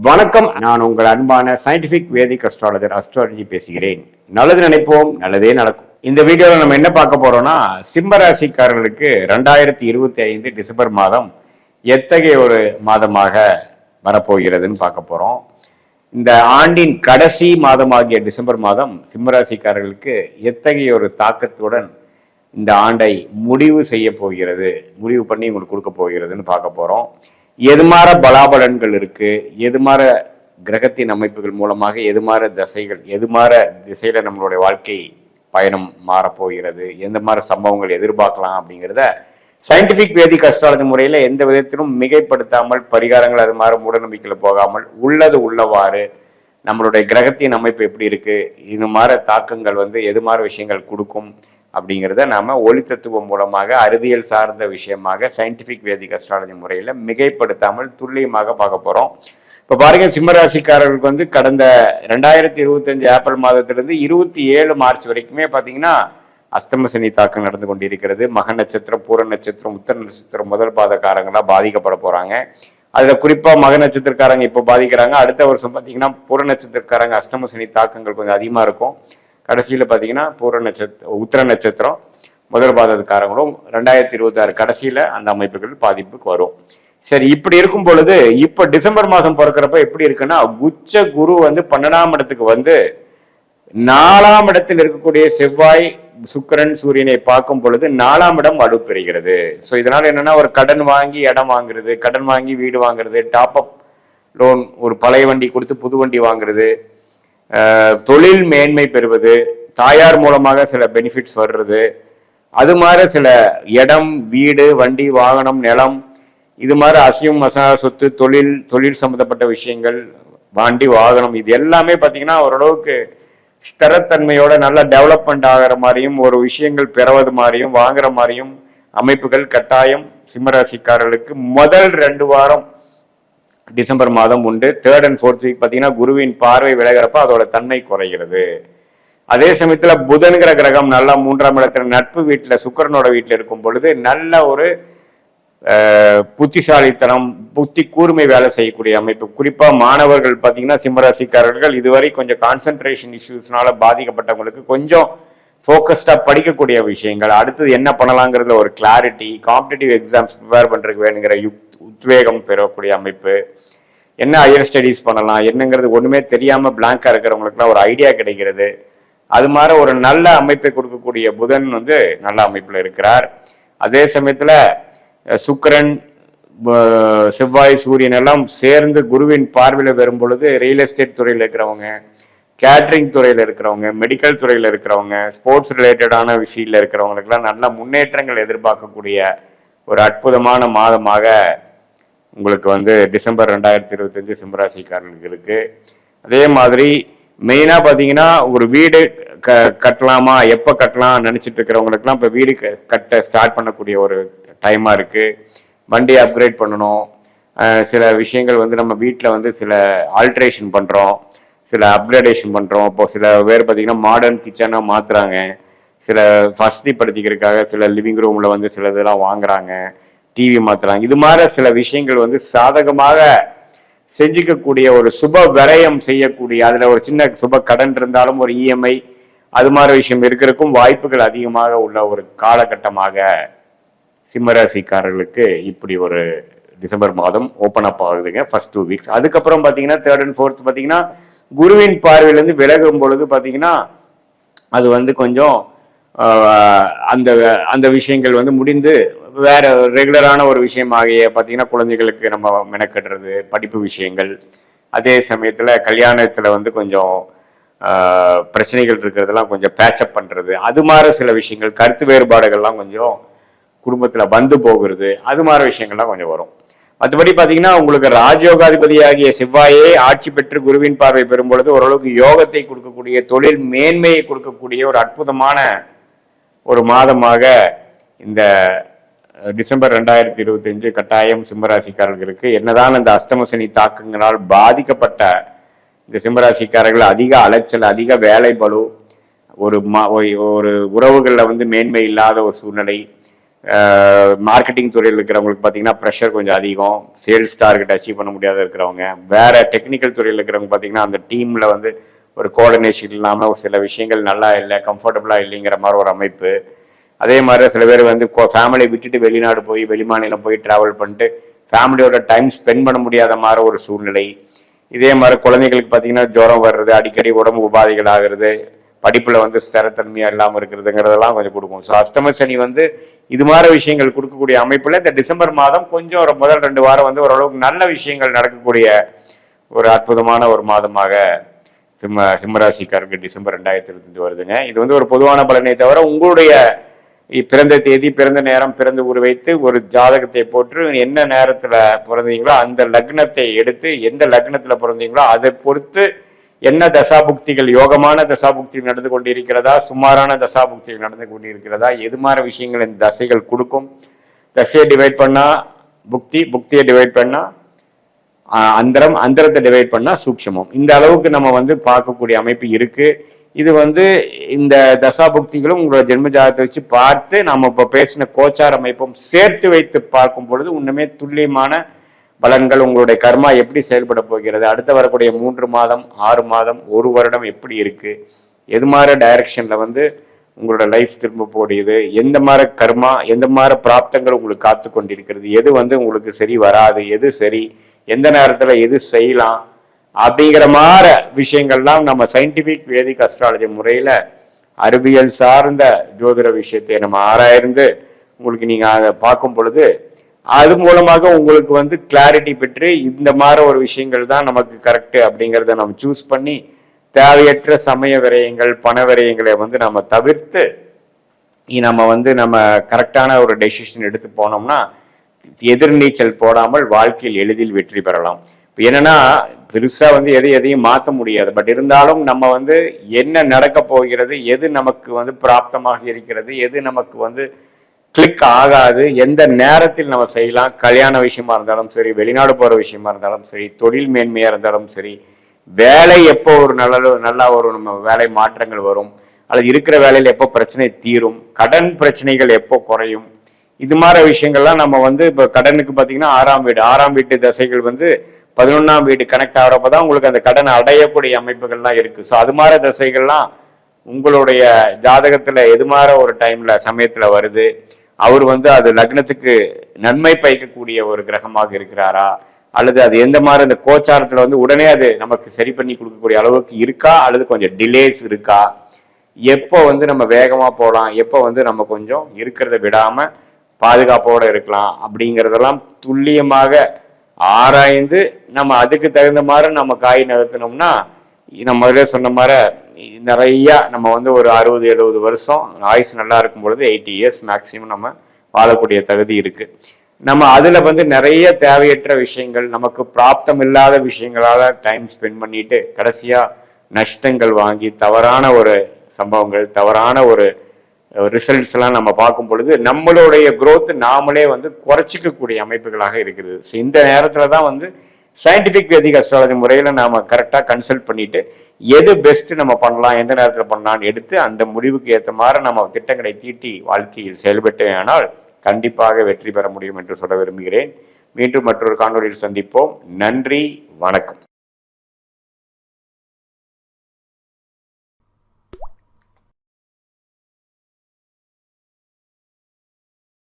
வணக்கம். நான் உங்கள் அன்பான சயின்டிபிக் வேதிக் அஸ்ட்ராலஜர் அஸ்ட்ராலஜி பேசுகிறேன். நல்லது நினைப்போம், நல்லதே நடக்கும். இந்த வீடியோவில் நம்ம என்ன பார்க்க போறோம்னா, சிம்ம ராசிக்காரர்களுக்கு 2025 டிசம்பர் மாதம் எத்தகைய ஒரு மாதமாக வரப்போகிறதுன்னு பார்க்க போறோம். இந்த ஆண்டின் கடைசி மாதமாகிய டிசம்பர் மாதம் சிம்ம ராசிக்காரர்களுக்கு எத்தகைய ஒரு தாக்கத்துடன் இந்த ஆண்டை முடிவு செய்ய போகிறது, முடிவு பண்ணி உங்களுக்கு கொடுக்க போகிறதுன்னு பார்க்க போறோம். எதுமாற பலாபலன்கள் இருக்கு, எதுமாற கிரகத்தின் அமைப்புகள் மூலமாக எதுமாற தசைகள், எதுமாற திசையில நம்மளுடைய வாழ்க்கை பயணம் மாறப்போகிறது, எந்த மாதிரி சம்பவங்கள் எதிர்பார்க்கலாம் அப்படிங்கிறத சயின்டிபிக் வேதிக் அஸ்ட்ராலஜி முறையில எந்த விதத்திலும் மிகைப்படுத்தாமல், பரிகாரங்கள் அது மாதிரி மூடநம்பிக்கையில போகாமல் உள்ளது உள்ளவாறு நம்மளுடைய கிரகத்தின் அமைப்பு எப்படி இருக்கு, இது மாதிரி தாக்கங்கள் எது மாதிரி விஷயங்கள் கொடுக்கும் அப்படிங்கிறத நாம ஒளி தத்துவம் மூலமாக அறிவியல் சார்ந்த விஷயமாக சயின்டிபிக் வேதிக் அஸ்ட்ராலஜி முறையில மிகைப்படுத்தாமல் துல்லியமாக பார்க்க போறோம். இப்ப பாருங்க, சிம்மராசிக்காரர்களுக்கு கடந்த 2025 ஏப்ரல் மாதத்திலிருந்து 27 மார்ச் வரைக்குமே பாத்தீங்கன்னா அஷ்டம சனி தாக்கம் நடந்து கொண்டிருக்கிறது. மக நட்சத்திரம், பூர நட்சத்திரம், உத்தர நட்சத்திரம் முதல் பாதக்காரங்களா பாதிக்கப்பட போறாங்க. அதுல குறிப்பா மக நட்சத்திரக்காரங்க இப்ப பாதிக்கிறாங்க. அடுத்த வருஷம் பாத்தீங்கன்னா பூர நட்சத்திரக்காரங்க அஷ்டம சனி தாக்கங்கள் கொஞ்சம் அதிகமா இருக்கும். கடைசியில பாத்தீங்கன்னா உத்தர நட்சத்திரம் முதல் பாதக்காரங்களும் 2026 கடைசியில அந்த அமைப்புகள் பாதிப்புக்கு வரும். சரி, இப்படி இருக்கும் பொழுது இப்ப டிசம்பர் மாதம் பிறக்கிறப்ப எப்படி இருக்குன்னா, உச்ச குரு 12ஆம் இடத்துக்கு 4ஆம் இடத்தில் இருக்கக்கூடிய செவ்வாய், சுக்கிரன், சூரியனை பார்க்கும் பொழுது 4ஆம் இடம் வலுப்பெறுகிறது. ஸோ இதனால என்னன்னா, ஒரு கடன் வாங்கி இடம் வாங்குறது, கடன் வாங்கி வீடு வாங்குறது, டாப் அப் லோன், ஒரு பழைய வண்டி கொடுத்து புது வண்டி வாங்குறது, தொழில் மேன்மை பெறுவது, தாயார் மூலமாக சில பெனிஃபிட்ஸ் வர்றது, அது மாதிரி சில இடம், வீடு, வண்டி, வாகனம், நிலம், இது மாதிரி அசையும் மசா சொத்து, தொழில் சம்பந்தப்பட்ட விஷயங்கள், வண்டி, வாகனம், இது எல்லாமே பார்த்தீங்கன்னா ஓரளவுக்கு ஸ்திரத்தன்மையோட நல்ல டெவலப்மெண்ட் ஆகிற மாதிரியும், ஒரு விஷயங்கள் பெறுவது மாதிரியும், வாங்குற மாதிரியும் அமைப்புகள் கட்டாயம் சிம்மராசிக்காரர்களுக்கு முதல் 2 வாரம் டிசம்பர் மாதம் உண்டு. 3rd and 4th வீக் பார்த்தீங்கன்னா குருவின் பார்வை விலகிறப்ப அதோட தன்மை குறைகிறது. அதே சமயத்துல புதன்கிற கிரகம் நல்லா 3ஆம் இடத்துல நட்பு வீட்டுல சுக்கிரனோட வீட்டுல இருக்கும் பொழுது நல்ல ஒரு புத்திசாலித்தனம், புத்தி கூர்மை வேலை செய்யக்கூடிய அமைப்பு. குறிப்பா மாணவர்கள் பார்த்தீங்கன்னா சிம்மராசிக்காரர்கள் இதுவரை கொஞ்சம் கான்சென்ட்ரேஷன் இஷ்யூஸ்னால பாதிக்கப்பட்டவங்களுக்கு கொஞ்சம் ஃபோக்கஸ்டா படிக்கக்கூடிய விஷயங்கள், அடுத்தது என்ன பண்ணலாங்கிறதுல ஒரு கிளாரிட்டி, காம்படிட்டிவ் எக்ஸாம்ஸ் ப்ரிப்பேர் பண்றதுக்கு வேணுங்கிற உத்வேகம் பெறக்கூடிய அமைப்பு, என்ன ஹையர் ஸ்டடீஸ் பண்ணலாம் என்னங்கிறது ஒண்ணுமே தெரியாம பிளாங்கா இருக்கிறவங்களுக்குலாம் ஒரு ஐடியா கிடைக்கிறது. அது மாதிரி ஒரு நல்ல அமைப்பை கொடுக்கக்கூடிய புதன் நல்ல அமைப்புல இருக்கிறார். அதே சமயத்துல சுக்கிரன், செவ்வாய், சூரியன் எல்லாம் சேர்ந்து குருவின் பார்வையில வரும் பொழுது ரியல் எஸ்டேட் துறையில இருக்கிறவங்க, கேட்டரிங் துறையில இருக்கிறவங்க, மெடிக்கல் துறையில இருக்கிறவங்க, ஸ்போர்ட்ஸ் ரிலேட்டடான விஷயத்துல இருக்கிறவங்களுக்குலாம் நல்ல முன்னேற்றங்கள் எதிர்பார்க்கக்கூடிய ஒரு அற்புதமான மாதமாக உங்களுக்கு டிசம்பர் 2025 சிம்மராசிக்காரர்களுக்கு இருக்கு. அதே மாதிரி மெயினா பாத்தீங்கன்னா, ஒரு வீடு கட்டலாமா, எப்ப கட்டலாம் நினைச்சிட்டு இருக்கிறவங்களுக்குலாம் இப்ப வீடு கட்ட ஸ்டார்ட் பண்ணக்கூடிய ஒரு டைமா இருக்கு. வண்டி அப்கிரேட் பண்ணணும், சில விஷயங்கள் நம்ம வீட்டுல சில ஆல்ட்ரேஷன் பண்றோம், சில அப்கிரேடேஷன் பண்றோம். இப்போ சில பேர் பாத்தீங்கன்னா மாடர்ன் கிச்சனா மாத்துறாங்க, சில வசதிப்படுத்திக்கிறதுக்காக சில லிவிங் ரூம்ல சில இதெல்லாம் வாங்குறாங்க, டிவி மாத்துறாங்க. இது மாதிரி சில விஷயங்கள் சாதகமாக செஞ்சுக்கக்கூடிய ஒரு சுப விரயம் செய்யக்கூடிய, அதுல ஒரு சின்ன சுப கடன் இருந்தாலும் ஒரு இஎம்ஐ அது மாதிரி விஷயம் இருக்கிறதுக்கும் வாய்ப்புகள் அதிகமாக உள்ள ஒரு காலகட்டமாக சிம்மராசிக்காரர்களுக்கு இப்படி ஒரு டிசம்பர் மாதம் ஓப்பன் அப் ஆகுதுங்க. First 2 weeks. அதுக்கப்புறம் பாத்தீங்கன்னா 3rd and 4th பாத்தீங்கன்னா குருவின் பார்வையிலிருந்து விலகும் பொழுது பாத்தீங்கன்னா அது கொஞ்சம் அந்த அந்த விஷயங்கள் முடிந்து வேற ரெகுலரான ஒரு விஷயமாகிய பார்த்தீங்கன்னா குழந்தைகளுக்கு நம்ம மெனக்கட்டுறது, படிப்பு விஷயங்கள், அதே சமயத்துல கல்யாணத்துல கொஞ்சம் பிரச்சனைகள் இருக்கிறதெல்லாம் கொஞ்சம் பேச்சப் பண்றது, அது மாதிரி சில விஷயங்கள், கருத்து வேறுபாடுகள்லாம் கொஞ்சம் குடும்பத்துல போகிறது, அது மாதிரி விஷயங்கள்லாம் கொஞ்சம் வரும். மற்றபடி பாத்தீங்கன்னா உங்களுக்கு ராஜயோகாதிபதியாகிய செவ்வாயே ஆட்சி பெற்று குருவின் பார்வை பெறும் பொழுது ஓரளவுக்கு யோகத்தை கொடுக்கக்கூடிய, தொழில் மேன்மையை கொடுக்கக்கூடிய ஒரு அற்புதமான ஒரு மாதமாக இந்த டிசம்பர் 2025 கட்டாயம் சிம்மராசிக்காரர்களுக்கு. என்னதான் இந்த அஷ்டம சனி தாக்கங்களால் பாதிக்கப்பட்ட இந்த சிம்மராசிக்காரர்கள் அதிக அலைச்சல், அதிக வேலை பளு, ஒரு உறவுகள்ல மேன்மை இல்லாத ஒரு சூழ்நிலை, மார்க்கெட்டிங் துறையில் இருக்கிறவங்களுக்கு பார்த்தீங்கன்னா ப்ரெஷர் கொஞ்சம் அதிகம், சேல்ஸ் டார்கெட் அச்சீவ் பண்ண முடியாத இருக்கிறவங்க, வேற டெக்னிக்கல் துறையில் இருக்கிறவங்க பார்த்தீங்கன்னா அந்த டீமில் வந்து ஒரு கோஆர்டினேஷன் இல்லாமல் ஒரு சில விஷயங்கள் நல்லா இல்லை, கம்ஃபர்டபுளாக இல்லைங்கிற மாதிரி ஒரு அமைப்பு. அதே மாதிரி சில பேர் வந்து ஃபேமிலியை விட்டுட்டு வெளிநாடு போய் வெளிமாநிலம் போய் ட்ராவல் பண்ணிட்டு ஃபேமிலியோட டைம் ஸ்பெண்ட் பண்ண முடியாத மாதிரி ஒரு சூழ்நிலை. இதே மாதிரி குழந்தைகளுக்கு பார்த்தீங்கன்னா ஜுரம் வர்றது, அடிக்கடி உடம்பு உபாதைகள் ஆகிறது, படிப்புல வந்து ஸ்திரத்தன்மையா இல்லாமல் இருக்கிறதுங்கிறதெல்லாம் கொஞ்சம் கொடுக்கும். ஸோ அஷ்டம சனி வந்து இது மாதிரி விஷயங்கள் கொடுக்கக்கூடிய அமைப்புல இந்த டிசம்பர் மாதம் கொஞ்சம் ஒரு முதல் 2 வாரம் வந்து ஓரளவுக்கு நல்ல விஷயங்கள் நடக்கக்கூடிய ஒரு அற்புதமான ஒரு மாதமாக சிம்மராசிக்காரருக்கு டிசம்பர் 2025 வருதுங்க. இது வந்து ஒரு பொதுவான பலனை தவிர உங்களுடைய பிறந்த தேதி, பிறந்த நேரம், பிறந்த ஊர் வைத்து ஒரு ஜாதகத்தை போட்டு என்ன நேரத்துல பிறந்தீங்களோ அந்த லக்னத்தை எடுத்து எந்த லக்னத்துல பிறந்தீங்களோ அதை பொறுத்து என்ன தசாபுக்திகள், யோகமான தசாபுக்திகள் நடந்து கொண்டிருக்கிறதா, சுமாரான தசாபுக்திகள் நடந்து கொண்டிருக்கிறதா, எது மாதிரி விஷயங்கள் இந்த தசைகள் கொடுக்கும். தசையை டிவைட் பண்ணா புக்தி, புக்தியை டிவைட் பண்ணா அந்தரம், அந்தரத்தை டிவைட் பண்ணா சூக்ஷமம். இந்த அளவுக்கு நம்ம வந்து பார்க்கக்கூடிய அமைப்பு இருக்கு. இது வந்து இந்த தசாபுக்திகளும் உங்களோட ஜென்ம ஜாதகத்தை வச்சு பார்த்து நம்ம இப்போ பேசின கோச்சார அமைப்பும் சேர்த்து வைத்து பார்க்கும் பொழுது உண்மையே துல்லியமான பலன்கள், உங்களுடைய கர்மா எப்படி செயல்பட போகிறது, அடுத்த வரக்கூடிய 3 மாதம், 6 மாதம், 1 வருடம் எப்படி இருக்கு, எது மாதிரி டைரக்ஷன்ல வந்து உங்களோட லைஃப் திரும்ப போடியது, எந்த மாதிரி கர்மா, எந்த மாதிரி பிராப்தங்கள் உங்களுக்கு காத்து கொண்டிருக்கிறது, எது வந்து உங்களுக்கு சரி வராது, எது சரி, எந்த நேரத்துல எது செய்யலாம் அப்படிங்கிற மாதிரி விஷயங்கள்லாம் நம்ம சயின்டிபிக் வேதிக் அஸ்ட்ராலஜி முறையில அறிவியல் சார்ந்த ஜோதிட விஷயத்தை நம்ம ஆராய்ந்து உங்களுக்கு நீங்க அதை பார்க்கும் பொழுது அது மூலமாக உங்களுக்கு வந்து கிளாரிட்டி பெற்று இந்த மாதிரி ஒரு விஷயங்கள் தான் நமக்கு கரெக்ட் அப்படிங்கிறத நம்ம சூஸ் பண்ணி தேவையற்ற சமய விரயங்கள், பண விரயங்களை வந்து நம்ம தவிர்த்து நம்ம வந்து நம்ம கரெக்டான ஒரு டெசிஷன் எடுத்து போனோம்னா எதிர்நீச்சல் போடாமல் வாழ்க்கையில் எளிதில் வெற்றி பெறலாம். என்னன்னா பெருசா வந்து எதையும் மாற்ற முடியாது. பட் இருந்தாலும் நம்ம வந்து என்ன நடக்க போகிறது, எது நமக்கு வந்து பிராப்தமாக இருக்கிறது, எது நமக்கு வந்து கிளிக் ஆகாது, எந்த நேரத்தில் நம்ம செய்யலாம், கல்யாண விஷயமா இருந்தாலும் சரி, வெளிநாடு போற விஷயமா இருந்தாலும் சரி, தொழில் மேன்மையா இருந்தாலும் சரி, வேலை எப்போ ஒரு நல்லா ஒரு நம்ம வேலை மாற்றங்கள் வரும், அல்லது இருக்கிற வேலையில எப்போ பிரச்சனை தீரும், கடன் பிரச்சனைகள் எப்போ குறையும், இது மாதிரி விஷயங்கள்லாம் நம்ம வந்து இப்போ கடனுக்கு பார்த்தீங்கன்னா 6ஆம் வீட்டு தசைகள் வந்து 11ஆம் வீடு கனெக்ட் ஆகிறப்பதான் உங்களுக்கு அந்த கடனை அடையக்கூடிய அமைப்புகள்லாம் இருக்கு. ஸோ அது மாதிரி தசைகள்லாம் உங்களுடைய ஜாதகத்துல எது மாதிரி ஒரு டைம்ல சமயத்துல வருது, அவர் வந்து அது லக்னத்துக்கு நன்மை பயக்கக்கூடிய ஒரு கிரகமாக இருக்கிறாரா, அல்லது அது எந்த மாதிரி அந்த கோச்சாரத்துல வந்து உடனே அது நமக்கு சரி பண்ணி கொடுக்கக்கூடிய அளவுக்கு இருக்கா, அல்லது கொஞ்சம் டிலேஸ் இருக்கா, எப்போ வந்து நம்ம வேகமா போகலாம், எப்போ வந்து நம்ம கொஞ்சம் இருக்கிறத விடாம பாதுகாப்போட இருக்கலாம் அப்படிங்கிறதெல்லாம் துல்லியமாக ஆராய்ந்து நம்ம அதுக்கு தகுந்த மாதிரி நம்ம காய் நகர்த்தினோம்னா நம்ம முதல்ல சொன்ன மாதிரி நிறைய நம்ம வந்து ஒரு 60-70 வருஷம் ஆயுசு நல்லா இருக்கும் பொழுது 80 இயர்ஸ் மேக்சிமம் நம்ம வாழக்கூடிய தகுதி இருக்கு. நம்ம அதுல வந்து நிறைய தேவையற்ற விஷயங்கள், நமக்கு பிராப்தம் இல்லாத விஷயங்களால டைம் ஸ்பெண்ட் பண்ணிட்டு கடைசியா நஷ்டங்கள் வாங்கி தவறான ஒரு சம்பவங்கள், தவறான ஒரு ரிசல்ட்ஸ் எல்லாம் நம்ம பார்க்கும் பொழுது நம்மளுடைய growth நாமளே வந்து குறைச்சிக்கக்கூடிய அமைப்புகளாக இருக்கிறது. ஸோ இந்த நேரத்துல தான் வந்து சயின்டிபிக் வேதிக் அஸ்ட்ராலஜி முறையில நாம கரெக்டா கன்சல்ட் பண்ணிட்டு எது பெஸ்ட் நம்ம பண்ணலாம், எந்த நேரத்துல பண்ணலாம்னு எடுத்து அந்த முடிவுக்கு ஏற்ற மாதிரி நம்ம திட்டங்களை தீட்டி வாழ்க்கையில் செயல்பட்டே ஆனால் கண்டிப்பாக வெற்றி பெற முடியும் என்று சொல்ல விரும்புகிறேன். மீண்டும் மற்றொரு காணொலியில் சந்திப்போம். நன்றி, வணக்கம்.